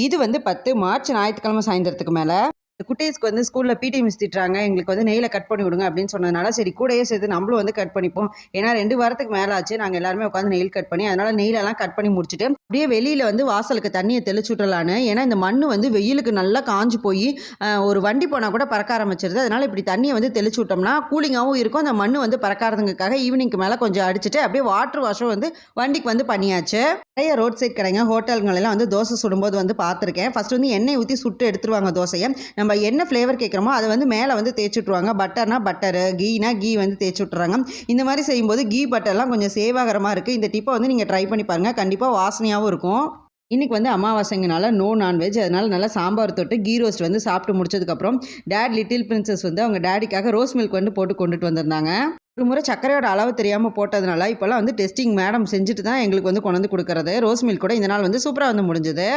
இது வந்து 10 மார்ச் ஞாயிற்றுக்கிழமை சாயந்தரத்துக்கு மேலே குட்டீஸ்க்கு வந்து ஸ்கூலில் பிடி மிஸ் திட்டுறாங்க, எங்களுக்கு வந்து நெயிலை கட் பண்ணி விடுங்க அப்படின்னு சொன்னதுனால சரி கூடயே சேர்த்து நம்மளும் வந்து கட் பண்ணிப்போம். ஏன்னா 2 வாரத்துக்கு மேலே ஆச்சு நாங்கள் எல்லாருமே உட்காந்து நெயில் கட் பண்ணி, அதனால நெயிலெல்லாம் கட் பண்ணி முடிச்சுட்டு அப்படியே வெளியில் வந்து வாசலுக்கு தண்ணியை தெளிச்சு விட்டுலான்னு. ஏன்னா இந்த மண் வந்து வெயிலுக்கு நல்லா காஞ்சு போய் ஒரு வண்டி போனால் கூட பறக்க ஆரம்பிச்சிருது. அதனால் இப்படி தண்ணியை வந்து தெளிச்சு விட்டோம்னா கூலிங்காகவும் இருக்கும். அந்த மண் வந்து பறக்காததுக்காக ஈவினிங்க்கு மேலே கொஞ்சம் அடிச்சுட்டு அப்படியே வாட்டர் வாஷும் வந்து வண்டிக்கு வந்து பண்ணியாச்சு. நிறைய ரோட் சைட் கடைங்க ஹோட்டல்களெல்லாம் வந்து தோசை சுடும்போது வந்து பார்த்துருக்கேன். ஃபஸ்ட்டு வந்து எண்ணெய் ஊற்றி சுட்டு எடுத்துருவாங்க தோசையை. நம்ம என்ன ஃப்ளேவர் கேட்குறோமோ அதை வந்து மேலே வந்து தேய்ச்சி விட்ருவாங்க. பட்டர்னா பட்டரு, கீனா கீ வந்து தேய்ச்சி விட்றாங்க. இந்த மாதிரி செய்யும்போது கீ பட்டர்லாம் கொஞ்சம் சேவ் ஆகிற மாதிரி இருக்குது. இந்த டிப்பை வந்து நீங்கள் ட்ரை பண்ணி பாருங்கள், கண்டிப்பாக வாசனையாகவும் இருக்கும். இன்றைக்கி வந்து அமாவாசைங்கனால நோ நான்வெஜ், அதனால் நல்லா சாம்பார் தொட்டு கீ ரோஸ்ட் வந்து சாப்பிட்டு முடிச்சதுக்கப்புறம் லிட்டில் பிரின்சஸ் வந்து அவங்க டேடிக்காக ரோஸ் மில்க் வந்து போட்டு கொண்டுட்டு வந்திருந்தாங்க. ஒரு முறை சர்க்கரையோட அளவு தெரியாமல் போட்டதுனால இப்போல்லாம் வந்து டெஸ்டிங் மேடம் செஞ்சுட்டு தான் எங்களுக்கு வந்து கொண்டு வந்து கொடுக்குறது. ரோஸ் மில்க் கூட இந்த நாள் வந்து சூப்பராக வந்து முடிஞ்சது.